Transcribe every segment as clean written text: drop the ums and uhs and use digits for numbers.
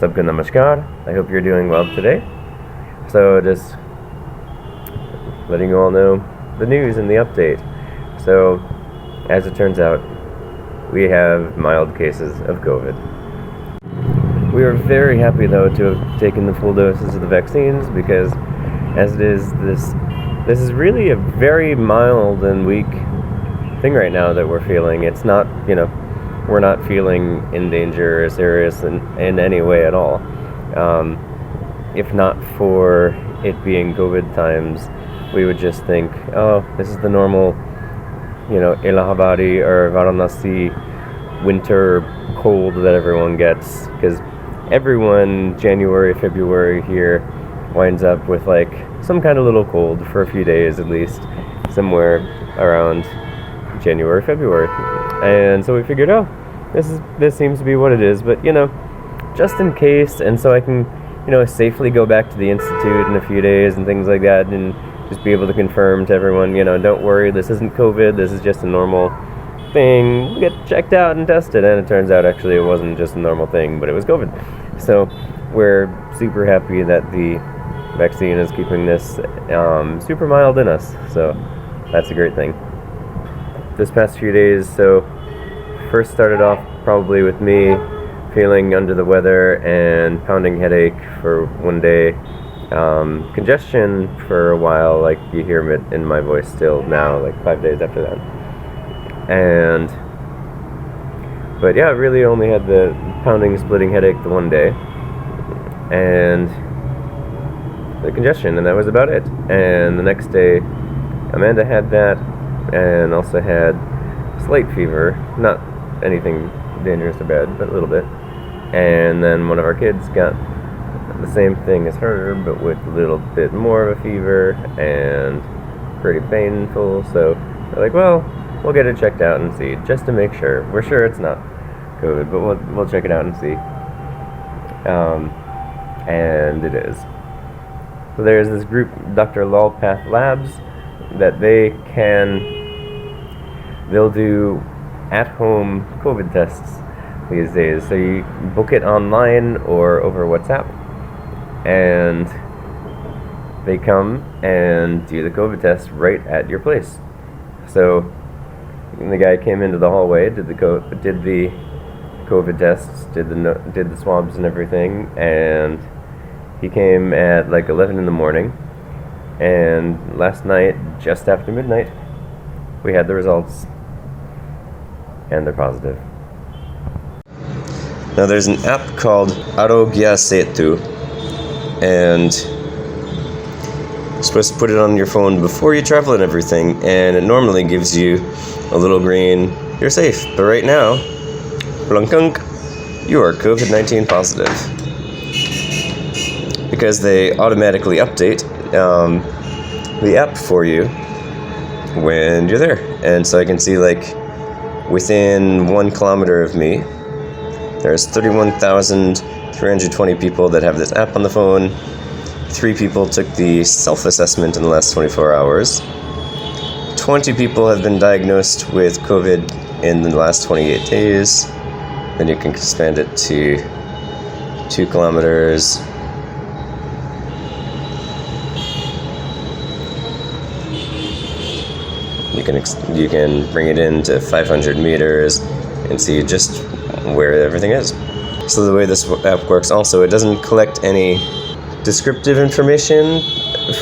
Sabka namaskar. I hope you're doing well today. So just letting you all know the news and the update. So as it turns out, we have mild cases of COVID. We are very happy though to have taken the full doses of the vaccines because as it is, this is really a very mild and weak thing right now that we're feeling. It's not, we're not feeling in danger or serious in any way at all. If not for it being COVID times, we would just think, oh, this is the normal, Allahabadi or Varanasi winter cold that everyone gets, because everyone January, February here winds up with like some kind of little cold for a few days at least, somewhere around January, February. And so we figured, oh, this seems to be what it is, but just in case, and so I can safely go back to the institute in a few days and things like that, and just be able to confirm to everyone, don't worry, this isn't COVID, this is just a normal thing. Get checked out and tested, and it turns out actually it wasn't just a normal thing, but it was COVID. So we're super happy that the vaccine is keeping this super mild in us, so that's a great thing. This past few days, so first started off probably with me feeling under the weather and pounding headache for one day, congestion for a while, like you hear it in my voice still now, like 5 days after that. But yeah, I really only had the pounding, splitting headache the one day, and the congestion, and that was about it. And the next day, Amanda had that, and also had slight fever, not anything dangerous or bad, but a little bit. And then one of our kids got the same thing as her, but with a little bit more of a fever and pretty painful. So we're like, well, we'll get it checked out and see, just to make sure. We're sure it's not COVID, but we'll check it out and see. And it is. So there's this group, Dr. Lalpath Labs, that they'll do at-home COVID tests these days. So you book it online or over WhatsApp, and they come and do the COVID test right at your place. So the guy came into the hallway, did the COVID tests, did the swabs and everything, and he came at like 11 in the morning. And last night, just after midnight, we had the results, and they're positive. Now there's an app called Aarogya Setu, and you're supposed to put it on your phone before you travel and everything, and it normally gives you a little green, you're safe. But right now, blankunk, you are COVID-19 positive. Because they automatically update the app for you when you're there. And so I can see, like, within 1 kilometer of me, there's 31,320 people that have this app on the phone. 3 people took the self-assessment in the last 24 hours. 20 people have been diagnosed with COVID in the last 28 days. Then you can expand it to 2 kilometers. You can bring it into 500 meters and see just where everything is. So the way this app works also, it doesn't collect any descriptive information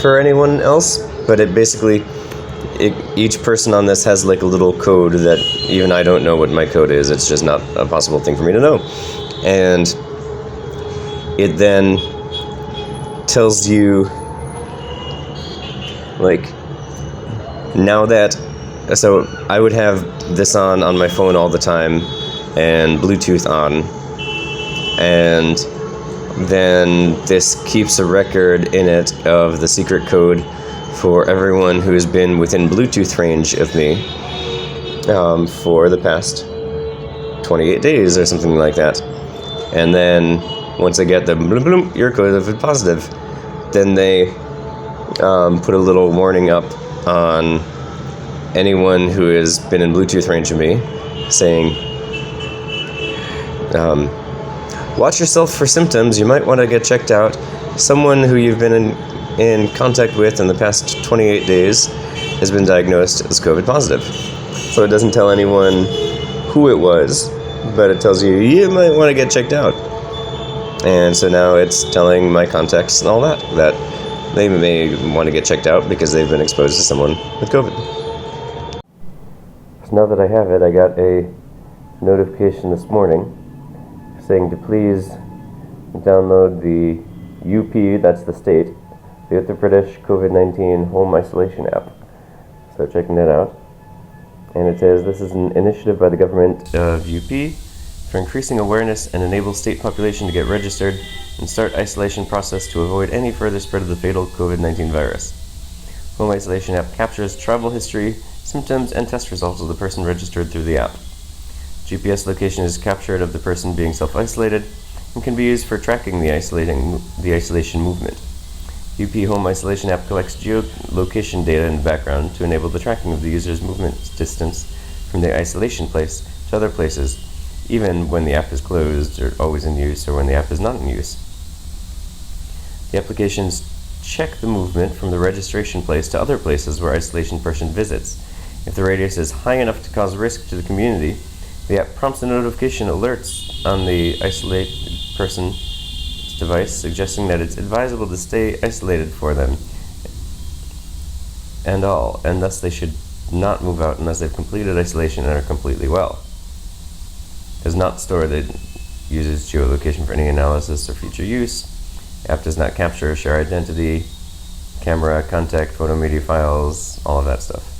for anyone else, but it basically, each person on this has like a little code that even I don't know what my code is. It's just not a possible thing for me to know. And it then tells you, like, now that, so I would have this on my phone all the time and Bluetooth on, and then this keeps a record in it of the secret code for everyone who has been within Bluetooth range of me for the past 28 days or something like that. And then once I get the bloom bloom, you're COVID positive, then they put a little warning up on anyone who has been in Bluetooth range of me, saying, watch yourself for symptoms. You might want to get checked out. Someone who you've been in contact with in the past 28 days has been diagnosed as COVID positive. So it doesn't tell anyone who it was, but it tells you might want to get checked out. And so now it's telling my contacts and all that they may want to get checked out because they've been exposed to someone with COVID. So now that I have it, I got a notification this morning saying to please download the UP, that's the state, the Uttar Pradesh COVID-19 home isolation app. So checking that out. And it says this is an initiative by the government of UP for increasing awareness and enable state population to get registered and start isolation process to avoid any further spread of the fatal COVID-19 virus. Home isolation app captures travel history, symptoms, and test results of the person registered through the app. GPS location is captured of the person being self-isolated and can be used for tracking the isolation movement. UP Home Isolation app collects geolocation data in the background to enable the tracking of the user's movement distance from the isolation place to other places, even when the app is closed or always in use or when the app is not in use. The applications check the movement from the registration place to other places where isolation person visits. If the radius is high enough to cause risk to the community, the app prompts a notification alerts on the isolated person's device, suggesting that it's advisable to stay isolated for them and thus they should not move out unless they've completed isolation and are completely well. Does not store the user's geolocation for any analysis or future use. App does not capture or share identity, camera, contact, photo, media files, all of that stuff.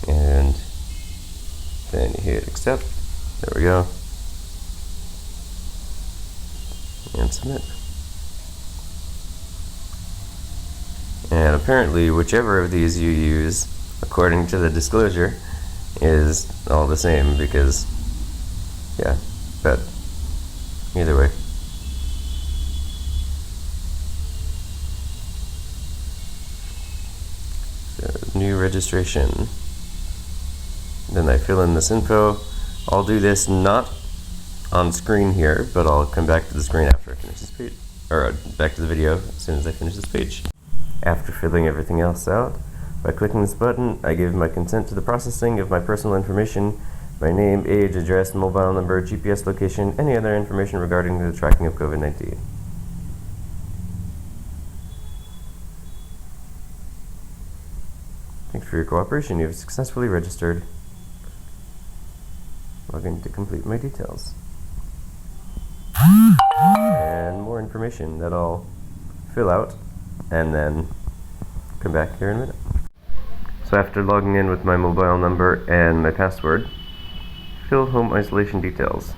And then you hit accept. There we go. And submit. And apparently, whichever of these you use, according to the disclosure, is all the same because, yeah, but either way. So, new registration. Then I fill in this info. I'll do this not on screen here, but I'll come back to the screen after I finish this page, or back to the video as soon as I finish this page. After filling everything else out, by clicking this button, I give my consent to the processing of my personal information, my name, age, address, mobile number, GPS location, any other information regarding the tracking of COVID-19. Thanks for your cooperation. You have successfully registered. Login to complete my details. And more information that I'll fill out and then come back here in a minute. So after logging in with my mobile number and my password, fill home isolation details.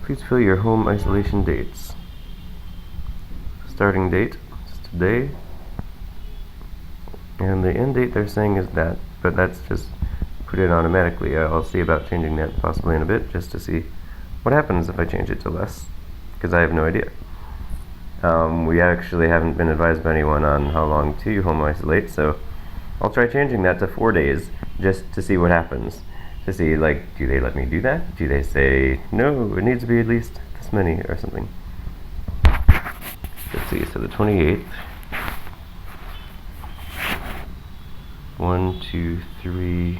Please fill your home isolation dates. Starting date is today, and the end date they're saying is that, but that's just put in automatically. I'll see about changing that possibly in a bit, just to see what happens if I change it to less, because I have no idea. We actually haven't been advised by anyone on how long to home isolate, so I'll try changing that to 4 days, just to see what happens. To see, like, do they let me do that? Do they say, no, it needs to be at least this many, or something? Let's see, so the 28th. 1, 2, 3,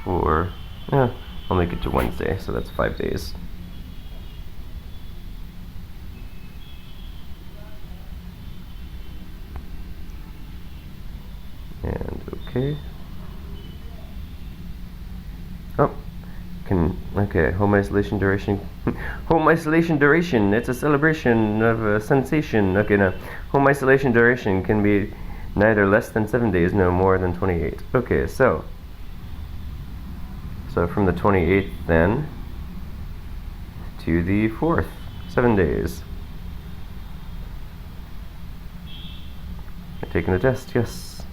4. Yeah, I'll make it to Wednesday, so that's 5 days. And okay. Oh, okay, home isolation duration. Home isolation duration, it's a celebration of a sensation. Okay, now, home isolation duration can be neither less than 7 days, no more than 28. Okay, so from the 28th then to the 4th, 7 days. I've taken the test, yes.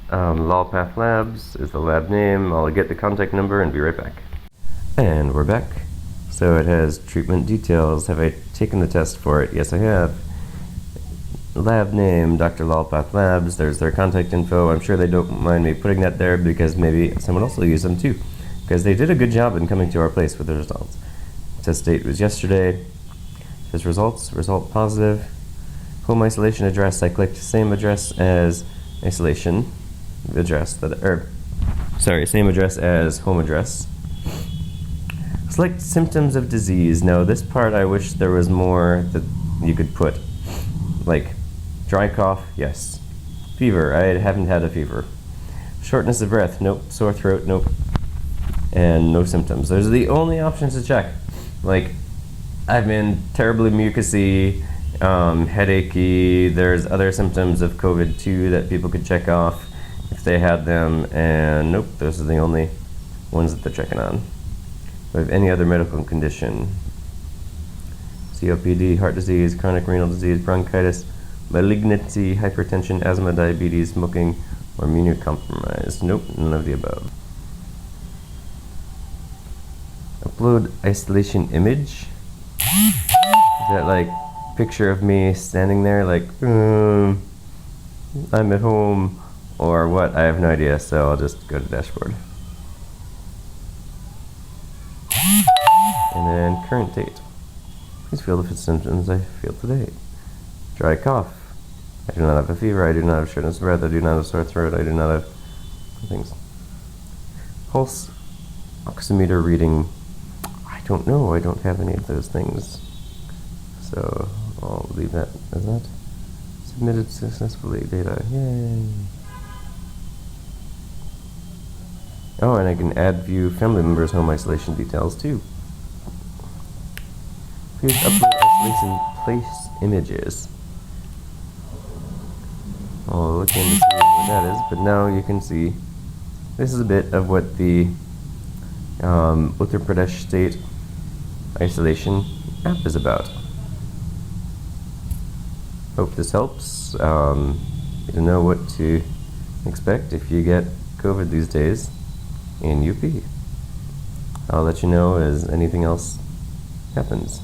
Lawpath Labs is the lab name. I'll get the contact number and be right back. And we're back. So it has treatment details. Have I taken the test for it? Yes, I have. lab name, Dr. Lalpath Labs. There's their contact info. I'm sure they don't mind me putting that there because maybe someone else will use them too. Because they did a good job in coming to our place with the results. Test date was yesterday. Says results, result positive. Home isolation address, I clicked same address as isolation address, same address as home address. Select symptoms of disease. Now this part I wish there was more that you could put. Like, dry cough, yes. Fever, I haven't had a fever. Shortness of breath, nope. Sore throat, nope. And no symptoms. Those are the only options to check. Like, I've been terribly mucousy, headachy. There's other symptoms of COVID too that people could check off if they had them, and nope, those are the only ones that they're checking on. If we have any other medical condition, COPD, heart disease, chronic renal disease, bronchitis, malignancy, hypertension, asthma, diabetes, smoking, or immunocompromised. Nope, none of the above. Upload isolation image. Is that like picture of me standing there like, I'm at home, or what? I have no idea, so I'll just go to dashboard. And then current date. Please feel the symptoms I feel today. Dry cough. I do not have a fever. I do not have shortness of breath. I do not have sore throat. I do not have things. Pulse oximeter reading. I don't know. I don't have any of those things. So I'll leave that as that. Submitted successfully. Data. Yay. Oh, and I can add view family members' home isolation details too. Please upload isolation place images. I'll look into see what that is, but now you can see this is a bit of what the Uttar Pradesh state isolation app is about. Hope this helps. You don't know what to expect if you get COVID these days in UP. I'll let you know as anything else happens.